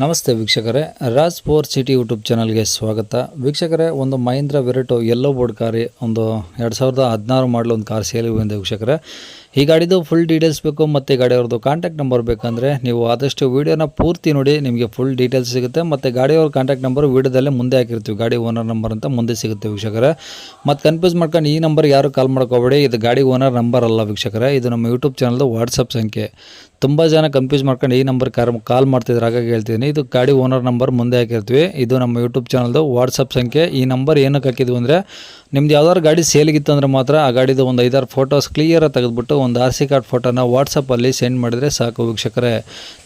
ನಮಸ್ತೆ ವೀಕ್ಷಕರೇ, Raj four city YouTube ಚಾನಲ್ಗೆ ಸ್ವಾಗತ. ವೀಕ್ಷಕರೇ, ಒಂದು ಮಹೀಂದ್ರ ವೆರಟೋ ಯೆಲ್ಲೋ ಬೋರ್ಡ್ ಕಾರಿ ಒಂದು 2016 ಮಾಡಲು ಒಂದು ಕಾರ್ ಸೇಲಿಗೆ ಬಂದಿದೆ ವೀಕ್ಷಕರೇ. ಈ ಗಾಡಿದು ಫುಲ್ ಡೀಟೇಲ್ಸ್ ಬೇಕು ಮತ್ತು ಗಾಡಿಯವ್ರದ್ದು ಕಾಂಟ್ಯಾಕ್ಟ್ ನಂಬರ್ ಬೇಕಂದರೆ ನೀವು ಆದಷ್ಟು ವೀಡಿಯೋನ ಪೂರ್ತಿ ನೋಡಿ, ನಿಮಗೆ ಫುಲ್ ಡೀಟೇಲ್ಸ್ ಸಿಗುತ್ತೆ. ಮತ್ತು ಗಾಡಿಯವ್ರ ಕಾಂಟ್ಯಾಕ್ಟ್ ನಂಬರ್ ವೀಡಿಯೋದಲ್ಲೇ ಮುಂದೆ ಹಾಕಿರ್ತೀವಿ, ಗಾಡಿ ಓನರ್ ನಂಬರ್ ಅಂತ ಮುಂದೆ ಸಿಗುತ್ತೆ ವೀಕ್ಷಕರೇ. ಮತ್ತು ಕನ್ಫ್ಯೂಸ್ ಮಾಡ್ಕೊಂಡು ಈ ನಂಬರ್ಗೆ ಯಾರು ಕಾಲ್ ಮಾಡ್ಕೋಬೇಡಿ, ಇದು ಗಾಡಿ ಓನರ್ ನಂಬರ್ ಅಲ್ಲ ವೀಕ್ಷಕರೇ, ಇದು ನಮ್ಮ ಯೂಟ್ಯೂಬ್ ಚಾನಲ್ದು ವಾಟ್ಸಪ್ ಸಂಖ್ಯೆ. ತುಂಬ ಜನ ಕನ್ಫ್ಯೂಸ್ ಮಾಡ್ಕೊಂಡು ಈ ನಂಬರ್ ಕಾಲ್ ಮಾಡ್ತಿದ್ರು, ಹಾಗಾಗಿ ಹೇಳ್ತೀನಿ. ಇದು ಗಾಡಿ ಓನರ್ ನಂಬರ್ ಮುಂದೆ ಹಾಕಿರ್ತೀವಿ, ಇದು ನಮ್ಮ ಯೂಟ್ಯೂಬ್ ಚಾನಲ್ದು ವಾಟ್ಸಪ್ ಸಂಖ್ಯೆ. ಈ ನಂಬರ್ ಏನಕ್ಕೆ ಹಾಕಿದ್ವಿ ಅಂದರೆ, ನಿಮ್ದು ಯಾವ್ದಾದ್ರು ಗಾಡಿ ಸೇಲಿಗಿತ್ತು ಅಂದರೆ ಮಾತ್ರ ಆ ಗಾಡಿದು ಒಂದು 5-6 ಫೋಟೋಸ್ ಕ್ಲಿಯರಾಗಿ ತೆಗೆದುಬಿಟ್ಟು ಒಂದು RC ಕಾರ್ಡ್ ಫೋಟೋನ ವಾಟ್ಸಪ್ಪಲ್ಲಿ ಸೆಂಡ್ ಮಾಡಿದರೆ ಸಾಕು ವೀಕ್ಷಕರೇ.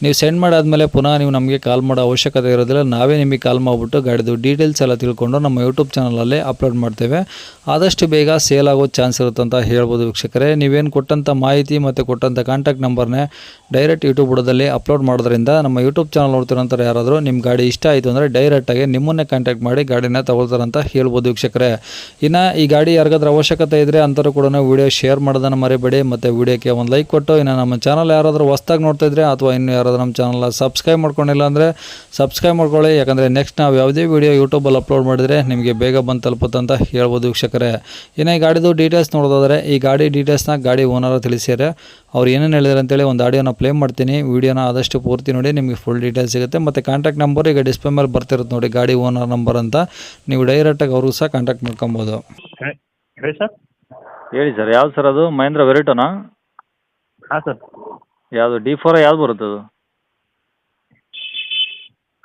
ನೀವು ಸೆಂಡ್ ಮಾಡಾದಮೇಲೆ ಪುನಃ ನೀವು ನಮಗೆ ಕಾಲ್ ಮಾಡೋ ಅವಶ್ಯಕತೆ ಇರೋದಿಲ್ಲ, ನಾವೇ ನಿಮಗೆ ಕಾಲ್ ಮಾಡಿಬಿಟ್ಟು ಗಾಡಿದು ಡೀಟೇಲ್ಸ್ ಎಲ್ಲ ತಿಳ್ಕೊಂಡು ನಮ್ಮ ಯೂಟ್ಯೂಬ್ ಚಾನಲಲ್ಲಿ ಅಪ್ಲೋಡ್ ಮಾಡ್ತೇವೆ. ಆದಷ್ಟು ಬೇಗ ಸೇಲ್ ಆಗೋ ಚಾನ್ಸ್ ಇರುತ್ತೆ ಅಂತ ಹೇಳ್ಬೋದು ವೀಕ್ಷಕರೇ. ನೀವೇನು ಕೊಟ್ಟಂಥ ಮಾಹಿತಿ ಮತ್ತು ಕೊಟ್ಟಂಥ ಕಾಂಟ್ಯಾಕ್ಟ್ ನಂಬರ್ನೇ ಡೈರೆಕ್ಟ್ ಯೂಟ್ಯೂಬ್ ಬುಡದಲ್ಲಿ ಅಪ್ಲೋಡ್ ಮಾಡೋದ್ರಿಂದ ನಮ್ಮ ಯೂಟ್ಯೂಬ್ ಚಾನಲ್ ನೋಡ್ತಿರೋಂಥ ಯಾರಾದರೂ ನಿಮ್ಮ ಗಾಡಿ ಇಷ್ಟ ಆಯಿತು ಅಂದರೆ ಡೈರೆಕ್ಟಾಗಿ ನಿಮ್ಮನ್ನೇ ಕಾಂಟ್ಯಾಕ್ಟ್ ಮಾಡಿ ಗಾಡಿನ ತಗೊಳ್ತಾರಂತ ಹೇಳ್ಬೋದು ವೀಕ್ಷಕರೇ. ಇನ್ನು ಈ ಗಾಡಿ ಯಾರಿಗಾದ್ರೂ ಅವಶ್ಯಕತೆ ಇದ್ದರೆ ಅಂಥವ್ರು ಕೂಡ ವಿಡಿಯೋ ಶೇರ್ ಮಾಡೋದನ್ನು ಮರಿಬೇಡಿ, ಮತ್ತು ವಿಡಿಯೋಕ್ಕೆ ಒಂದು ಲೈಕ್ ಕೊಟ್ಟು, ಇನ್ನು ನಮ್ಮ ಚಾನಲ್ ಯಾರಾದರೂ ಹೊಸ್ದಾಗಿ ನೋಡ್ತಾ ಇದ್ದರೆ ಅಥವಾ ಇನ್ನು ಯಾರಾದರೂ ನಮ್ಮ ಚಾನಲ್ ಸಬ್ಸ್ಕ್ರೈಬ್ ಮಾಡ್ಕೊಂಡಿಲ್ಲ ಅಂದರೆ ಸಬ್ಸ್ಕ್ರೈಬ್ ಮಾಡ್ಕೊಳ್ಳಿ. ಯಾಕಂದರೆ ನೆಕ್ಸ್ಟ್ ನಾವು ಯಾವುದೇ ವಿಡಿಯೋ ಯೂಟ್ಯೂಬಲ್ಲಿ ಅಪ್ಲೋಡ್ ಮಾಡಿದರೆ ನಿಮಗೆ ಬೇಗ ಬಂದು ತಲುಪುತ್ತೆ ಅಂತ ಹೇಳ್ಬೋದು ವೀಕ್ಷಕರೇ. ಇನ್ನು ಈ ಗಾಡಿದು ಡೀಟೇಲ್ಸ್ ನೋಡೋದಾದರೆ, ಈ ಗಾಡಿ ಡೀಟೇಲ್ಸ್ನ ಗಾಡಿ ಓನರ್ ತಿಳಿಸಿದ್ದಾರೆ. ಅವ್ರು ಏನೇನು ಹೇಳಿದ್ರು ಅಂತೇಳಿ ಒಂದು ಆಡಿಯೋನ ಪ್ಲೇ ಮಾಡ್ತೀನಿ, ವಿಡಿಯೋನ ಆದಷ್ಟು ಪೂರ್ತಿ ನೋಡಿ, ನಿಮಗೆ ಫುಲ್ ಡೀಟೇಲ್ಸ್ ಸಿಗುತ್ತೆ. ಮತ್ತು ಕಾಂಟ್ಯಾಕ್ಟ್ ನಂಬರ್ ಈಗ ಡಿಸ್ಪ್ಲೇ ಮೇಲೆ ಬರ್ತಿರುತ್ತೆ ನೋಡಿ, ಗಾಡಿ ಓನರ್ ನಂಬರ್ ಅಂತ, ನೀವು ಡೈರೆಕ್ಟಾಗಿ ಅವ್ರಿಗೂ ಸಹ ಕಾಂಟ್ಯಾಕ್ಟ್ ಮಾಡ್ಕೊಬೋದು. ಹೇಳಿ ಸರ್. ಹೇಳಿ ಸರ್, ಯಾವ್ದು ಸರ್ ಅದು? ಮಹೇಂದ್ರ ವೆರಟೋನಾ? ಹಾಂ ಸರ್, ಯಾವುದು D4 ಯಾವ್ದು ಬರುತ್ತೆ ಅದು?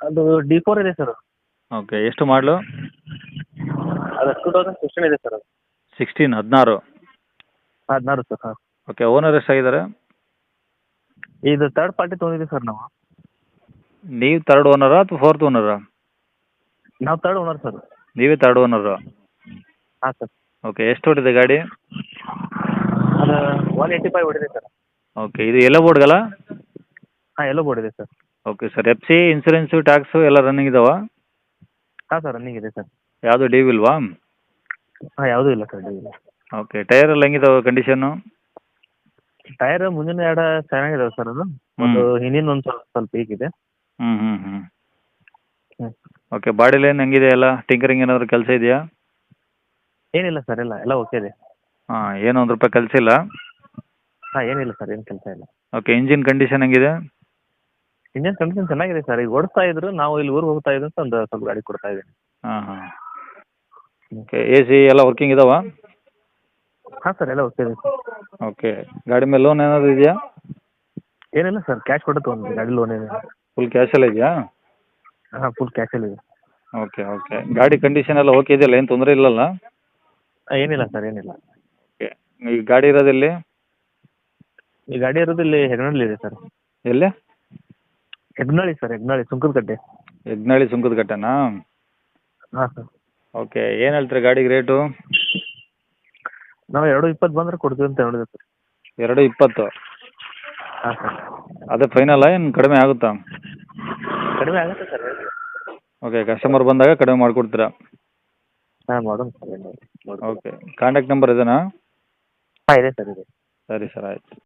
ಅದು D4 ಇದೆ ಸರ್. ಓಕೆ, ಎಷ್ಟು ಮಾಡಲು? ಅದು 2016 ಇದೆ ಸರ್. ಅದು 16 16 ಸರ್. ಹಾಂ, ಓಕೆ. ಓನರ್ ಎಷ್ಟಾಗಿದ್ದಾರೆ? ಇದು ಥರ್ಡ್ ಪಾರ್ಟಿ ತೊಗೊಂಡಿದ್ದೀವಿ ಸರ್ ನಾವು. ನೀವು ತರ್ಡ್ ಓನರಾ ಅಥವಾ ಫೋರ್ತ್ ಓನರಾ? ನಾವು ಥರ್ಡ್ ಓನರ್ ಸರ್. ನೀವೇ ತರ್ಡ್ ಓನರು? ಹಾಂ ಸರ್. ಓಕೆ. ಎಷ್ಟು ಹೊಡಿದೆ ಗಾಡಿ? ಅದು 185 ಹೊಡಿದೆ ಸರ್. ಓಕೆ. ಇದು ಎಲ್ಲ ಬೋರ್ಡ್ಗಲ್ಲ? ಹಾಂ, ಎಲ್ಲೋ ಬೋರ್ಡ್ ಇದೆ sir. Okay sir. FC, insurance, tax ಎಲ್ಲ ರನ್ನಿಂಗ್ ಇದಾವಾ? ಹಾಂ ಸರ್, ರನ್ನಿಂಗ್ ಇದೆ ಸರ್. ಯಾವುದು ಡ್ಯೂ ಇಲ್ವಾ? ಹಾಂ, ಯಾವುದೂ ಇಲ್ಲ ಸರ್, ಇಲ್ಲ. ಓಕೆ. ಟೈರ್ ಎಲ್ಲ ಹೆಂಗಿದಾವೆ ಕಂಡೀಷನ್ನು? ಟೈರ್ ಮುಂದಿನ ಎರಡು ಚೆನ್ನಾಗಿದಾವೆ ಸರ್. ಅದು ಒಂದು ಹಿಂದಿನ ಒಂದು ಸ್ವಲ್ಪ ಈಗಿದೆ. ಹ್ಞೂ. ಹ್ಞೂ. ಓಕೆ. ಬಾಡಿ ಲೈನ್ ಹೆಂಗಿದೆ ಎಲ್ಲ? ಟಿಂಕರಿಂಗ್ ಏನಾದರೂ ಕೆಲಸ ಇದೆಯಾ? ಏನಿಲ್ಲ ಸರ್, ಎಲ್ಲ ಓಕೆ ಇದೆ. ಹಾಂ, ಏನು ₹1 ಕೆಲಸ ಇಲ್ಲ? ಹಾಂ, ಏನಿಲ್ಲ ಸರ್, ಏನು ಕೆಲಸ ಇಲ್ಲ. ಓಕೆ. ಇಂಜಿನ್ ಕಂಡೀಷನ್ ಹೆಂಗಿದೆ? ಇಂಜಿನ್ ಕಂಡೀಷನ್ ಚೆನ್ನಾಗಿದೆ ಸರ್. ಈಗ ಓಡಿಸ್ತಾ ಇದ್ರು, ನಾವು ಇಲ್ಲಿ ಊರಿಗೆ ಹೋಗ್ತಾ ಇದ್ರು ಅಂತ ಒಂದು ಸ್ವಲ್ಪ ಗಾಡಿ ಕೊಡ್ತಾ ಇದ್ದೀನಿ. ಹಾಂ. ಓಕೆ. AC ಎಲ್ಲ ವರ್ಕಿಂಗ್ ಇದಾವಾ? ಹಾಂ ಸರ್, ಎಲ್ಲ ಓಕೆ ಇದೆ ಸರ್. ಓಕೆ. ಗಾಡಿ ಮೇಲೆ ಲೋನ್ ಏನಾದರೂ ಇದೆಯಾ? ಏನಿಲ್ಲ ಸರ್, ಕ್ಯಾಶ್ ಕೊಟ್ಟು ತೊಗೊಂಡಿದ್ದೀನಿ, ಗಾಡಿ ಲೋನ್ ಏನಿಲ್ಲ. ಫುಲ್ ಕ್ಯಾಶೆಲ್ಲ ಇದೆಯಾ? ಹಾಂ, ಫುಲ್ ಕ್ಯಾಶಲ್ಲಿ ಇದೆ. ಓಕೆ. ಗಾಡಿ ಕಂಡೀಷನ್ ಎಲ್ಲ ಓಕೆ ಇದೆಯಲ್ಲ, ಏನು ತೊಂದರೆ ಇಲ್ಲಲ್ಲ? ಏನಿಲ್ಲ ಸರ್, ಏನಿಲ್ಲ. ಓಕೆ. ಈ ಗಾಡಿ ಇರೋದೆಲ್ಲಿ? ಈ ಗಾಡಿ ಇರೋದು ಇಲ್ಲಿ ಹೆಗ್ನಳ್ಳಿ ಇದೆ ಸರ್. ಎಲ್ಲಿ? ಹೆಗ್ನಳ್ಳಿ ಸರ್, ಹೆಗ್ನಳ್ಳಿ, ಸುಂಕದಕಟ್ಟೆ. ಯಜ್ಞಳ್ಳಿ ಸುಂಕದಕಟ್ಟೆನಾ? ಹಾಂ ಸರ್. ಓಕೆ. ಏನು ಹೇಳ್ತೀರಿ ಗಾಡಿಗೆ ರೇಟು? ನಾವು 220 ಬಂದರೆ ಕೊಡ್ತೀವಿ ಅಂತ ಹೇಳಿದೆ ಸರ್. 220? ಹಾಂ ಸರ್. ಅದೇ ಫೈನಲ್ಲ, ಏನು ಕಡಿಮೆ ಆಗುತ್ತಾ? ಕಡಿಮೆ ಆಗುತ್ತೆ ಸರ್. ಓಕೆ. ಕಸ್ಟಮರ್ ಬಂದಾಗ ಕಡಿಮೆ ಮಾಡಿಕೊಡ್ತೀರಾ? ಹಾಂ, ಮಾಡೋಣ ಸರ್, ಏನು ಮಾಡೋಣ. ಓಕೆ. ಕಾಂಟ್ಯಾಕ್ಟ್ ನಂಬರ್ ಇದೇನಾ? ಹಾಂ, ಇದೆ ಸರ್, ಇದೆ. ಸರಿ ಸರ್, ಆಯಿತು.